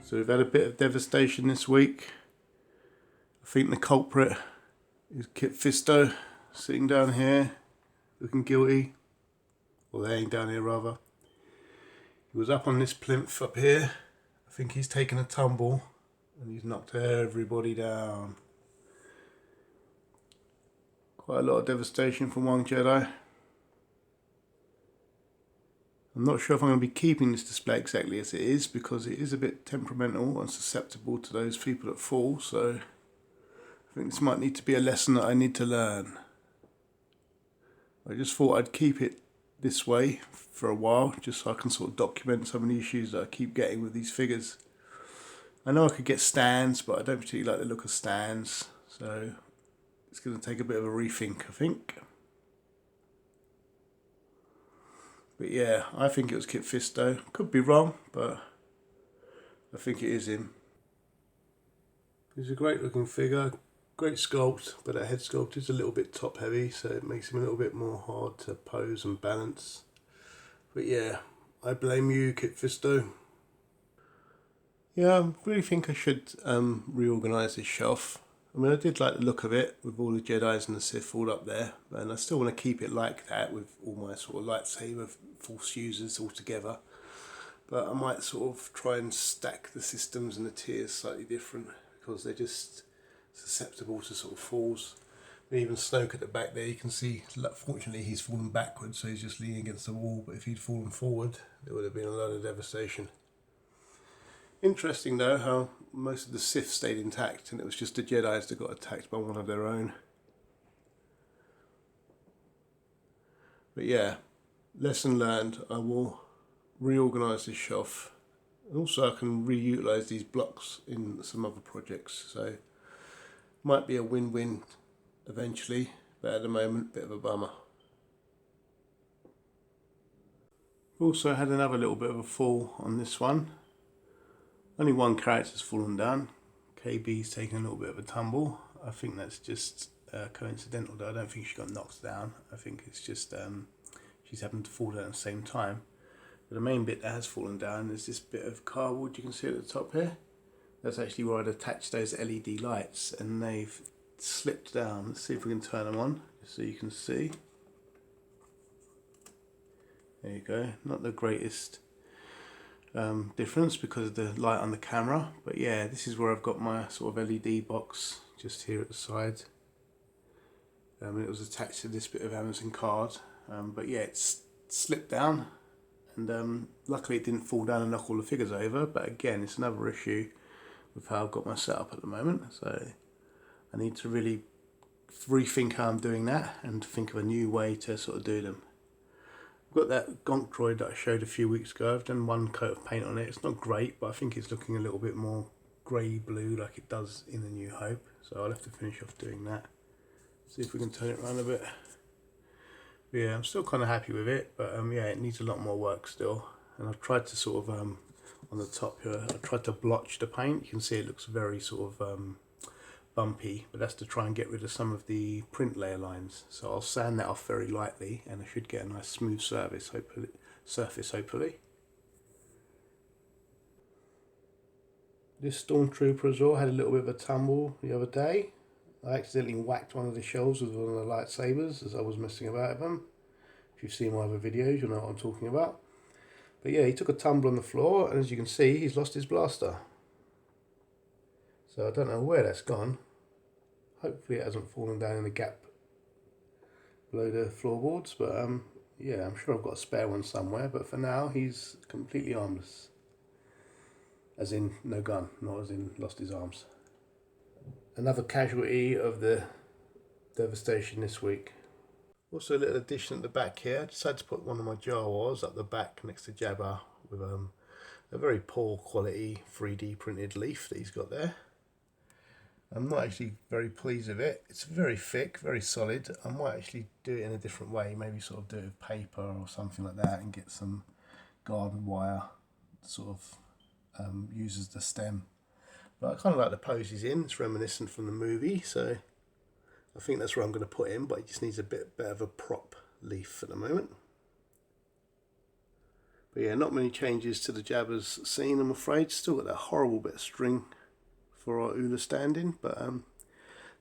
So we've had a bit of devastation this week. I think the culprit is Kit Fisto, sitting down here, looking guilty. Well, laying down here rather. He was up on this plinth up here. I think he's taken a tumble and he's knocked everybody down. Quite a lot of devastation from one Jedi. I'm not sure if I'm going to be keeping this display exactly as it is, because it is a bit temperamental and susceptible to those people that fall, so I think this might need to be a lesson that I need to learn. I just thought I'd keep it this way for a while, just so I can sort of document some of the issues that I keep getting with these figures. I know I could get stands, but I don't particularly like the look of stands, so it's going to take a bit of a rethink, I think. But yeah, I think it was Kit Fisto. Could be wrong, but I think it is him. He's a great looking figure, great sculpt, but that head sculpt is a little bit top heavy, so it makes him a little bit more hard to pose and balance. But yeah, I blame you, Kit Fisto. Yeah, I really think I should reorganise this shelf. I mean, I did like the look of it with all the Jedis and the Sith all up there, and I still want to keep it like that with all my sort of lightsaber Force users all together. But I might sort of try and stack the systems and the tiers slightly different, because they're just susceptible to sort of falls. And even Snoke at the back there, you can see, fortunately he's fallen backwards, so he's just leaning against the wall, but if he'd fallen forward, there would have been a lot of devastation. Interesting though how most of the Sith stayed intact, and it was just the Jedis that got attacked by one of their own. But yeah, lesson learned, I will reorganise this shelf. And also I can reutilise these blocks in some other projects, so might be a win-win eventually, but at the moment, a bit of a bummer. Also had another little bit of a fall on this one. Only one character's fallen down. KB's taken a little bit of a tumble. I think that's just coincidental though. I don't think she got knocked down. I think it's just she's happened to fall down at the same time. But the main bit that has fallen down is this bit of cardboard you can see at the top here. That's actually where I'd attached those LED lights, and they've slipped down. Let's see if we can turn them on just so you can see. There you go. Not the greatest difference because of the light on the camera, but yeah, this is where I've got my sort of LED box just here at the side. It was attached to this bit of Amazon card, but yeah, it's slipped down, and luckily it didn't fall down and knock all the figures over. But again, it's another issue with how I've got my setup at the moment, so I need to really rethink how I'm doing that and think of a new way to sort of do them. I've got that Gonk droid that I showed a few weeks ago. I've done one coat of paint on it. It's not great, but I think it's looking a little bit more grey-blue like it does in The New Hope. So I'll have to finish off doing that. See if we can turn it around a bit. But yeah, I'm still kind of happy with it, but yeah, it needs a lot more work still. And I've tried to sort of, on the top here, I tried to blotch the paint. You can see it looks very sort of bumpy, but that's to try and get rid of some of the print layer lines. So I'll sand that off very lightly, and I should get a nice smooth surface hopefully. This Stormtrooper as well had a little bit of a tumble the other day. I accidentally whacked one of the shelves with one of the lightsabers as I was messing about with them. If you've seen my other videos, you'll know what I'm talking about. But yeah, he took a tumble on the floor, and as you can see, he's lost his blaster. So I don't know where that's gone. Hopefully it hasn't fallen down in the gap below the floorboards, but yeah, I'm sure I've got a spare one somewhere, but for now he's completely armless. As in no gun, not as in lost his arms. Another casualty of the devastation this week. Also a little addition at the back here. I decided to put one of my Jawas up the back next to Jabba with a very poor quality 3D printed leaf that he's got there. I'm not actually very pleased with it. It's very thick, very solid. I might actually do it in a different way, maybe sort of do it with paper or something like that, and get some garden wire sort of use as the stem. But I kind of like the pose he's in. It's reminiscent from the movie, so I think that's where I'm going to put him, but he just needs a bit of a prop leaf at the moment. But yeah, not many changes to the Jabber's scene, I'm afraid. Still got that horrible bit of string for our Ula stand-in, but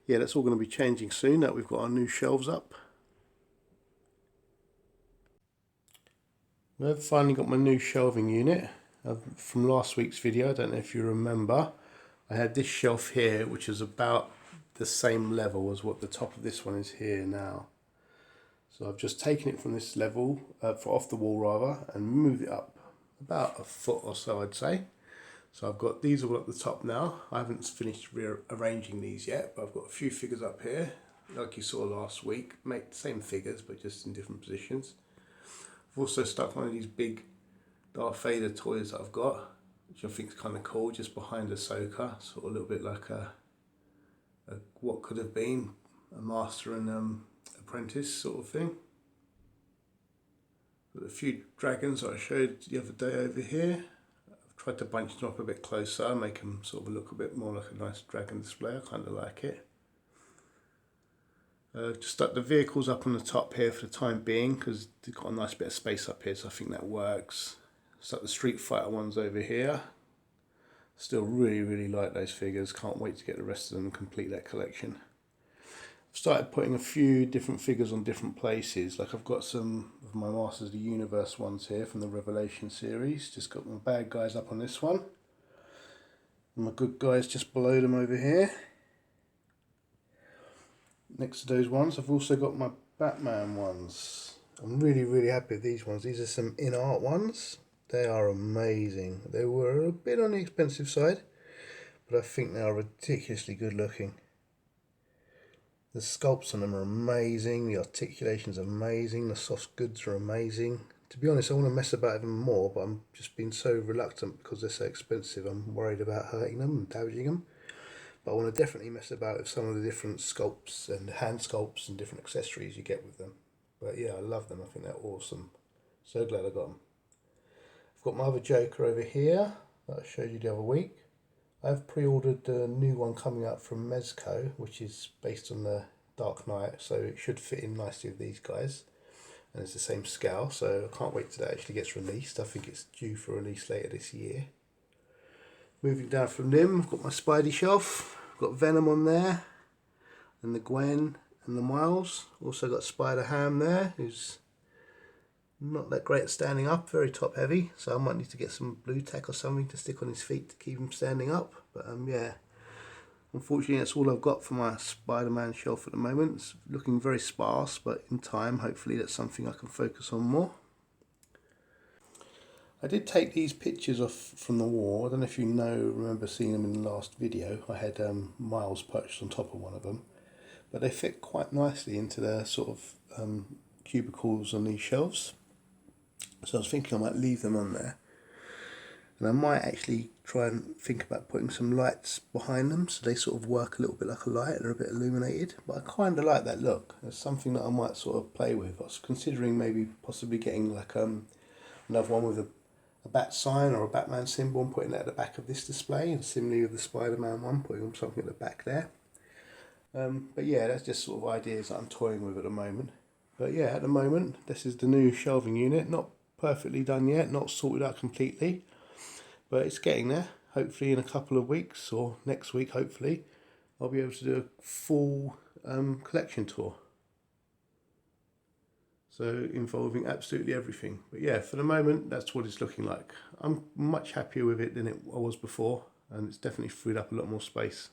yeah, that's all going to be changing soon now we've got our new shelves up. I've finally got my new shelving unit. From last week's video, I don't know if you remember, I had this shelf here which is about the same level as what the top of this one is here now. So I've just taken it from this level, off the wall rather, and moved it up about a foot or so, I'd say. So I've got these all at the top now. I haven't finished rearranging these yet, but I've got a few figures up here, like you saw last week. Make the same figures, but just in different positions. I've also stuck one of these big Darth Vader toys that I've got, which I think is kind of cool, just behind Ahsoka, sort of a little bit like a what could have been a master and apprentice sort of thing. Got a few dragons that I showed the other day over here. I've tried to bunch them up a bit closer, make them sort of look a bit more like a nice dragon display. I kind of like it. Just stuck the vehicles up on the top here for the time being because they've got a nice bit of space up here, so I think that works. Stuck the Street Fighter ones over here. Still really like those figures. Can't wait to get the rest of them and complete that collection. I've started putting a few different figures on different places. Like I've got some of my Masters of the Universe ones here from the Revelation series. Just got my bad guys up on this one. And my good guys just below them over here. Next to those ones, I've also got my Batman ones. I'm really happy with these ones. These are some in-art ones. They are amazing. They were a bit on the expensive side, but I think they are ridiculously good looking. The sculpts on them are amazing, the articulation's amazing, the soft goods are amazing. To be honest, I want to mess about even more, but I'm just being so reluctant because they're so expensive. I'm worried about hurting them and damaging them. But I want to definitely mess about with some of the different sculpts and hand sculpts and different accessories you get with them. But yeah, I love them. I think they're awesome. So glad I got them. I've got my other Joker over here that I showed you the other week. I've pre-ordered the new one coming up from Mezco, which is based on the Dark Knight, so it should fit in nicely with these guys. And it's the same scale, so I can't wait till that actually gets released. I think it's due for release later this year. Moving down from them, I've got my Spidey shelf. I've got Venom on there, and the Gwen and the Miles. Also got Spider-Ham there, who's not that great at standing up, very top heavy, so I might need to get some blue tack or something to stick on his feet to keep him standing up. But yeah, unfortunately that's all I've got for my Spider-Man shelf at the moment. It's looking very sparse, but in time hopefully that's something I can focus on more. I did take these pictures off from the wall. I don't know if you remember seeing them in the last video. I had Miles perched on top of one of them, but they fit quite nicely into the sort of cubicles on these shelves. So I was thinking I might leave them on there, and I might actually try and think about putting some lights behind them so they sort of work a little bit like a light. They're a bit illuminated, but I kind of like that look. It's something that I might sort of play with. I was considering maybe possibly getting like another one with a bat sign or a Batman symbol and putting that at the back of this display, and similarly with the Spider-Man one, putting something at the back there. But yeah, that's just sort of ideas that I'm toying with at the moment. But yeah, at the moment, this is the new shelving unit. Not perfectly done yet, not sorted out completely, but it's getting there. Hopefully in a couple of weeks, or next week hopefully, I'll be able to do a full collection tour. So involving absolutely everything. But yeah, for the moment, that's what it's looking like. I'm much happier with it than I was before, and it's definitely freed up a lot more space.